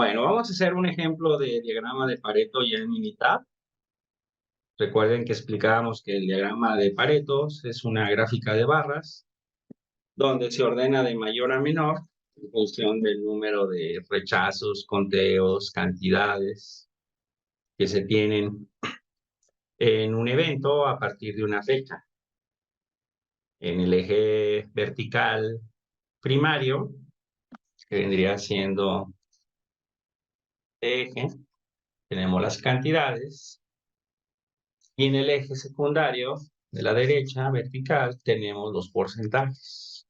Bueno, vamos a hacer un ejemplo de diagrama de Pareto ya en Minitab. Recuerden que explicábamos que el diagrama de Pareto es una gráfica de barras donde se ordena de mayor a menor en función del número de rechazos, conteos, cantidades que se tienen en un evento a partir de una fecha. En el eje vertical primario, que vendría siendo eje, tenemos las cantidades, y en el eje secundario de la derecha vertical tenemos los porcentajes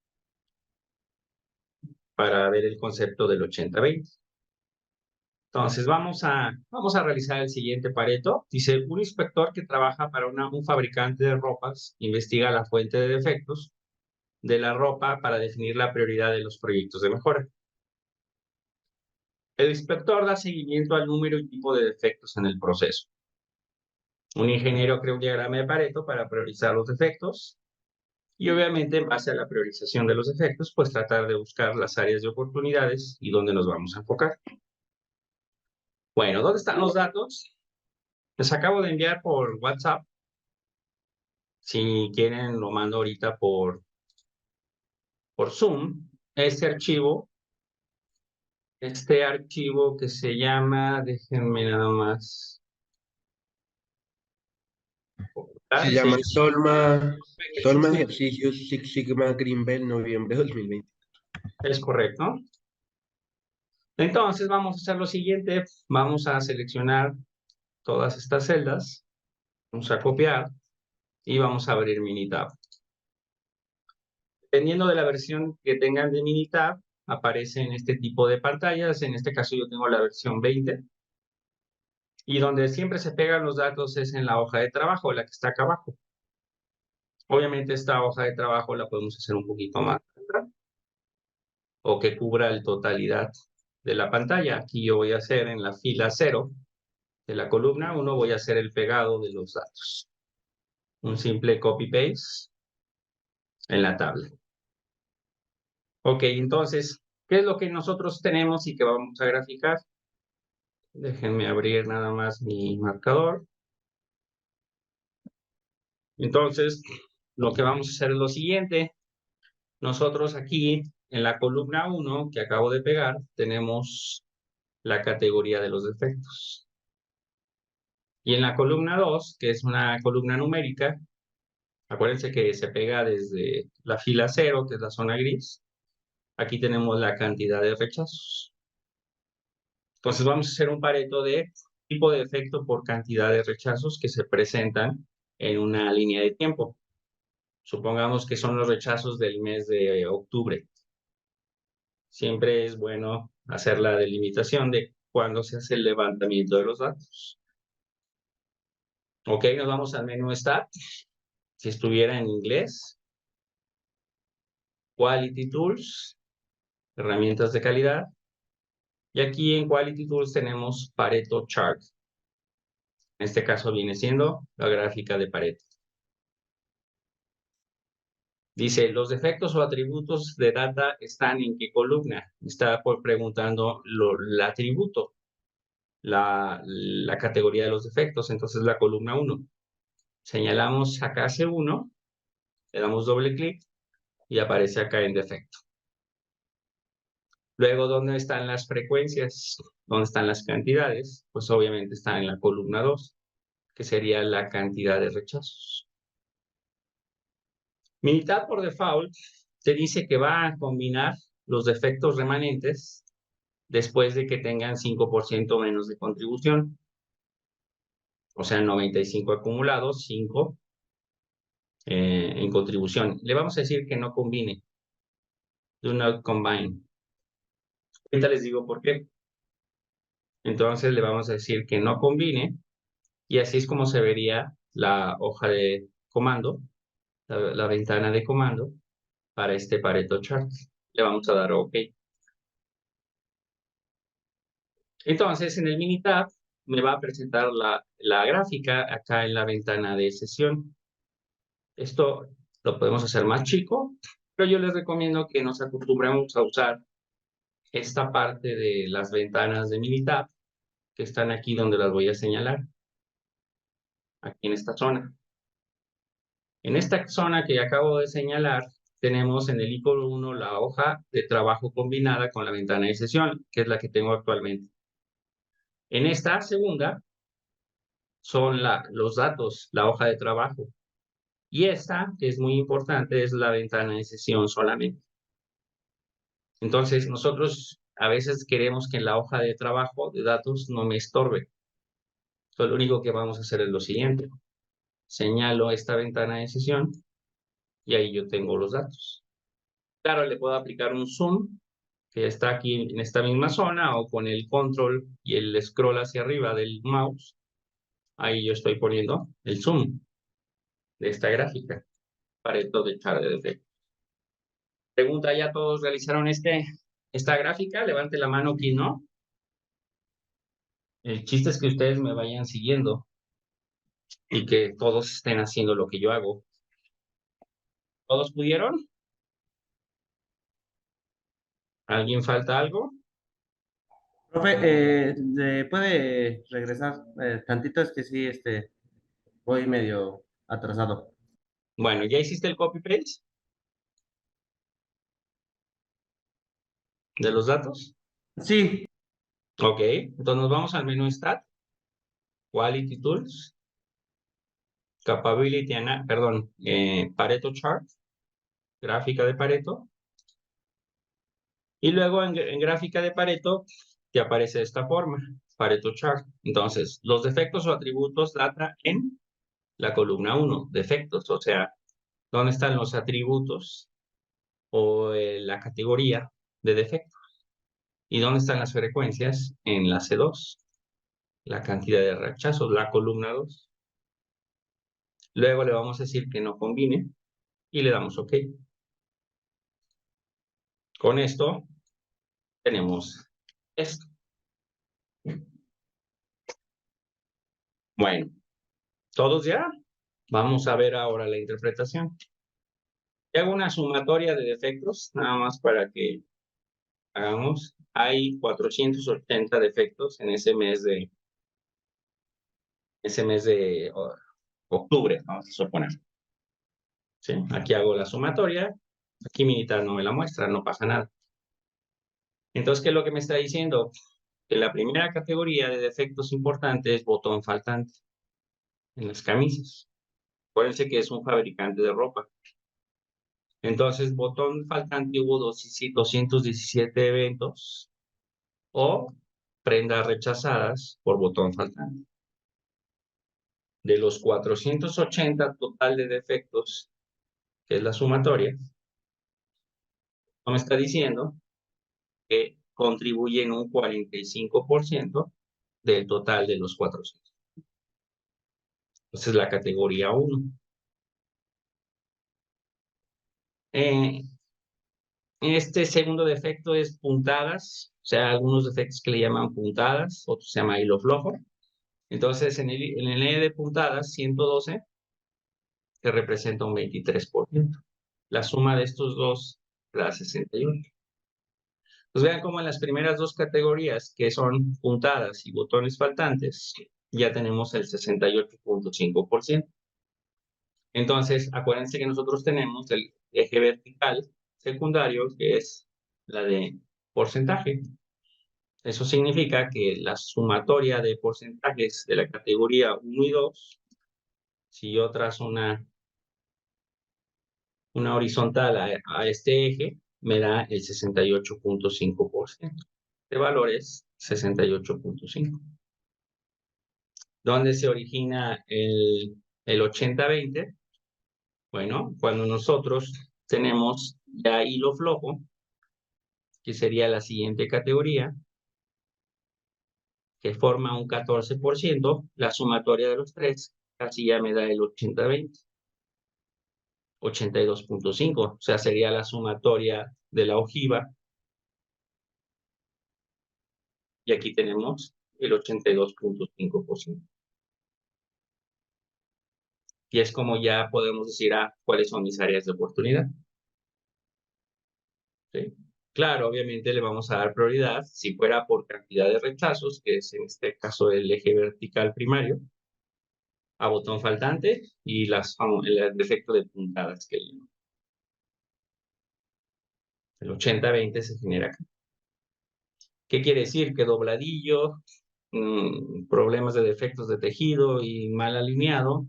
para ver el concepto del 80-20. Entonces vamos a realizar el siguiente Pareto. Dice, un inspector que trabaja para un fabricante de ropas investiga la fuente de defectos de la ropa para definir la prioridad de los proyectos de mejora. El inspector da seguimiento al número y tipo de defectos en el proceso. Un ingeniero crea un diagrama de Pareto para priorizar los defectos y obviamente en base a la priorización de los defectos, pues tratar de buscar las áreas de oportunidades y dónde nos vamos a enfocar. Bueno, ¿dónde están los datos? Les acabo de enviar por WhatsApp. Si quieren, lo mando ahorita por Zoom. Este archivo que se llama, déjenme nada más. Se llama Tolma Ejercicios Six Sigma Greenbelt, noviembre 2020. Es correcto. Entonces vamos a hacer lo siguiente. Vamos a seleccionar todas estas celdas. Vamos a copiar y vamos a abrir Minitab. Dependiendo de la versión que tengan de Minitab, aparecen este tipo de pantallas. En este caso yo tengo la versión 20. Y donde siempre se pegan los datos es en la hoja de trabajo, la que está acá abajo. Obviamente esta hoja de trabajo la podemos hacer un poquito más grande o que cubra la totalidad de la pantalla. Aquí yo voy a hacer en la fila 0 de la columna 1, voy a hacer el pegado de los datos. Un simple copy-paste en la tabla. Ok, entonces, ¿qué es lo que nosotros tenemos y que vamos a graficar? Déjenme abrir nada más mi marcador. Entonces, lo que vamos a hacer es lo siguiente. Nosotros aquí, en la columna 1 que acabo de pegar, tenemos la categoría de los defectos. Y en la columna 2, que es una columna numérica, acuérdense que se pega desde la fila 0, que es la zona gris. Aquí tenemos la cantidad de rechazos. Entonces vamos a hacer un Pareto de tipo de defecto por cantidad de rechazos que se presentan en una línea de tiempo. Supongamos que son los rechazos del mes de octubre. Siempre es bueno hacer la delimitación de cuándo se hace el levantamiento de los datos. Ok, nos vamos al menú Start. Si estuviera en inglés, Quality Tools, herramientas de calidad. Y aquí en Quality Tools tenemos Pareto Chart. En este caso viene siendo la gráfica de Pareto. Dice, los defectos o atributos de data están en qué columna. Está preguntando el atributo, la categoría de los defectos. Entonces la columna 1. Señalamos acá C1, le damos doble clic y aparece acá en defecto. Luego, ¿dónde están las frecuencias? ¿Dónde están las cantidades? Pues obviamente están en la columna 2, que sería la cantidad de rechazos. Minitab por default te dice que va a combinar los defectos remanentes después de que tengan 5% menos de contribución. O sea, 95 acumulados, 5 en contribución. Le vamos a decir que no combine. Do not combine. Ahorita les digo por qué. Entonces le vamos a decir que no combine y así es como se vería la hoja de comando, la ventana de comando para este Pareto Chart. Le vamos a dar OK. Entonces en el Minitab me va a presentar la gráfica acá en la ventana de sesión. Esto lo podemos hacer más chico, pero yo les recomiendo que nos acostumbremos a usar esta parte de las ventanas de Minitab, que están aquí donde las voy a señalar, aquí en esta zona. En esta zona que acabo de señalar, tenemos en el icono 1 la hoja de trabajo combinada con la ventana de sesión, que es la que tengo actualmente. En esta segunda son los datos, la hoja de trabajo. Y esta, que es muy importante, es la ventana de sesión solamente. Entonces, nosotros a veces queremos que en la hoja de trabajo de datos no me estorbe. Entonces, lo único que vamos a hacer es lo siguiente. Señalo esta ventana de sesión y ahí yo tengo los datos. Claro, le puedo aplicar un zoom que está aquí en esta misma zona o con el control y el scroll hacia arriba del mouse. Ahí yo estoy poniendo el zoom de esta gráfica. Pareto de chart de defecto. Pregunta, ¿ya todos realizaron esta gráfica? Levante la mano quien no. El chiste es que ustedes me vayan siguiendo y que todos estén haciendo lo que yo hago. ¿Todos pudieron? ¿Alguien falta algo? Profe, ¿puede regresar tantito? Es que sí, voy medio atrasado. Bueno, ¿ya hiciste el copy-paste de los datos? Sí, Ok, entonces nos vamos al menú Stat, Quality Tools, Capability, Pareto Chart, gráfica de Pareto. Y luego en gráfica de Pareto te aparece de esta forma, Pareto Chart. Entonces, los defectos o atributos data en la columna 1, defectos, o sea, ¿dónde están los atributos o la categoría de defectos? ¿Y dónde están las frecuencias? En la C2, la cantidad de rechazos, la columna 2. Luego le vamos a decir que no combine y le damos OK. Con esto tenemos esto. Bueno, ¿todos ya? Vamos a ver ahora la interpretación. Hago una sumatoria de defectos, nada más para que hagamos. Hay 480 defectos en ese mes de octubre, vamos a suponer. ¿Sí? Aquí hago la sumatoria. Aquí Minitab no me la muestra, no pasa nada. Entonces, ¿qué es lo que me está diciendo? Que la primera categoría de defectos importantes es botón faltante en las camisas. Acuérdense que es un fabricante de ropa. Entonces, botón faltante hubo 217 eventos o prendas rechazadas por botón faltante. De los 480 total de defectos, que es la sumatoria, me está diciendo que contribuyen un 45% del total de los 400. Esa es la categoría 1. Este segundo defecto es puntadas, o sea, algunos defectos que le llaman puntadas, otros se llama hilo flojo. Entonces, en el E de puntadas, 112, que representa un 23%. La suma de estos dos da 68. Pues vean cómo en las primeras dos categorías, que son puntadas y botones faltantes, ya tenemos el 68.5%. Entonces, acuérdense que nosotros tenemos el eje vertical secundario, que es la de porcentaje. Eso significa que la sumatoria de porcentajes de la categoría 1 y 2, si yo trazo una horizontal a este eje, me da el 68.5%. De valor es 68.5. ¿Dónde se origina el 80-20? Bueno, cuando nosotros tenemos ya hilo flojo, que sería la siguiente categoría, que forma un 14%, la sumatoria de los tres, casi ya me da el 80-20. 82.5, o sea, sería la sumatoria de la ojiva. Y aquí tenemos el 82.5%. Y es como ya podemos decir, cuáles son mis áreas de oportunidad. ¿Sí? Claro, obviamente le vamos a dar prioridad, si fuera por cantidad de rechazos, que es en este caso el eje vertical primario, a botón faltante y el defecto de puntadas que el 80-20 se genera acá. ¿Qué quiere decir? Que dobladillo, problemas de defectos de tejido y mal alineado,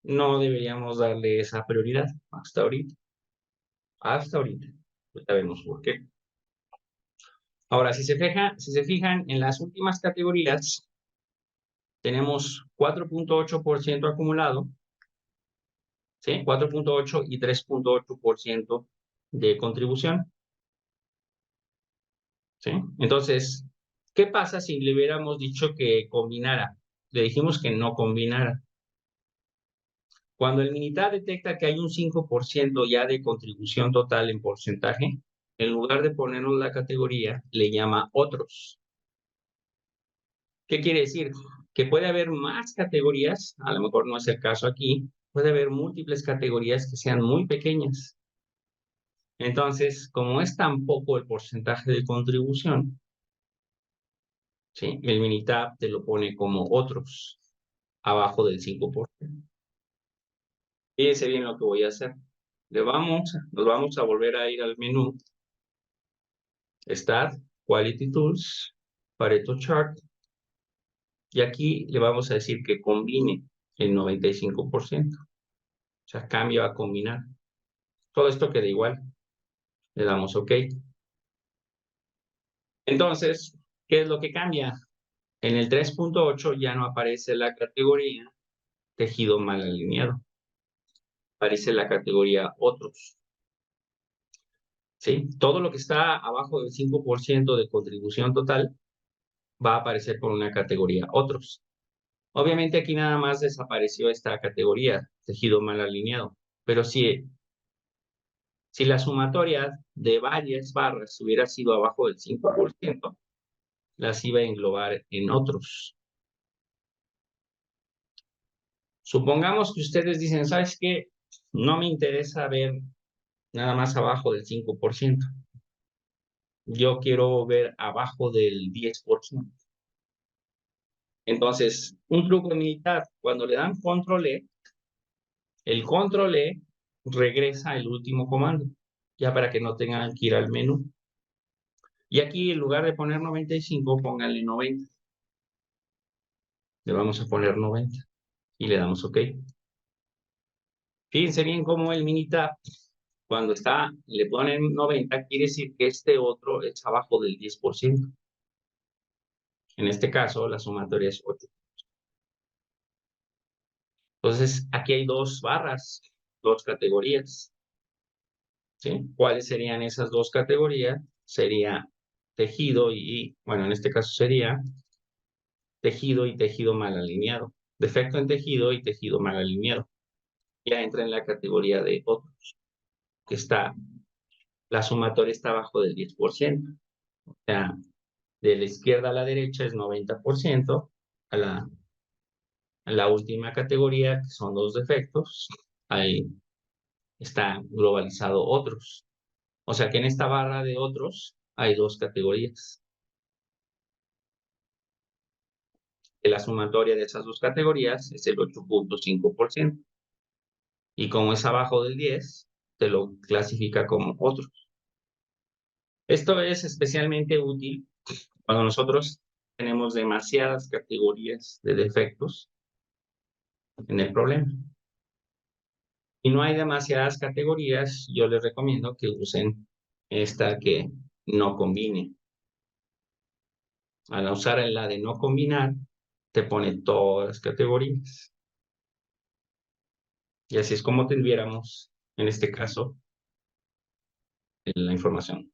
no deberíamos darle esa prioridad hasta ahorita. Hasta ahorita. Ahorita vemos por qué. Ahora, si se fijan en las últimas categorías, tenemos 4.8% acumulado, ¿sí? 4.8 y 3.8% de contribución, ¿sí? Entonces, ¿qué pasa si le hubiéramos dicho que combinara? Le dijimos que no combinara. Cuando el Minitab detecta que hay un 5% ya de contribución total en porcentaje, en lugar de ponernos la categoría, le llama otros. ¿Qué quiere decir? Que puede haber más categorías, a lo mejor no es el caso aquí, puede haber múltiples categorías que sean muy pequeñas. Entonces, como es tan poco el porcentaje de contribución, ¿sí? El Minitab te lo pone como otros, abajo del 5%. Fíjense bien lo que voy a hacer. Nos vamos a volver a ir al menú Stat, Quality Tools, Pareto Chart, y aquí le vamos a decir que combine el 95%. O sea, cambio a combinar. Todo esto queda igual. Le damos OK. Entonces, ¿qué es lo que cambia? En el 3.8 ya no aparece la categoría tejido mal alineado. Aparece la categoría otros. ¿Sí? Todo lo que está abajo del 5% de contribución total va a aparecer con una categoría otros. Obviamente aquí nada más desapareció esta categoría, tejido mal alineado. Pero si la sumatoria de varias barras hubiera sido abajo del 5%, las iba a englobar en otros. Supongamos que ustedes dicen, ¿sabes qué? No me interesa ver nada más abajo del 5%. Yo quiero ver abajo del 10%. Entonces, un truco militar, cuando le dan control E, el control E regresa el último comando, ya para que no tengan que ir al menú. Y aquí, en lugar de poner 95, pónganle 90. Le vamos a poner 90 y le damos OK. Fíjense bien cómo el Minitab, cuando le ponen 90, quiere decir que este otro es abajo del 10%. En este caso, la sumatoria es 8. Entonces, aquí hay dos barras, dos categorías. ¿Sí? ¿Cuáles serían esas dos categorías? Sería tejido bueno, en este caso sería tejido y tejido mal alineado. Defecto en tejido y tejido mal alineado. Ya entra en la categoría de otros, que la sumatoria está abajo del 10%. O sea, de la izquierda a la derecha es 90%, a la última categoría, que son los defectos, ahí está globalizado otros. O sea que en esta barra de otros hay dos categorías. La sumatoria de esas dos categorías es el 8.5%. Y como es abajo del 10, te lo clasifica como otros. Esto es especialmente útil cuando nosotros tenemos demasiadas categorías de defectos en el problema. Y no hay demasiadas categorías, yo les recomiendo que usen esta que no combine. Al usar la de no combinar, te pone todas las categorías. Y así es como tendríamos, en este caso, la información.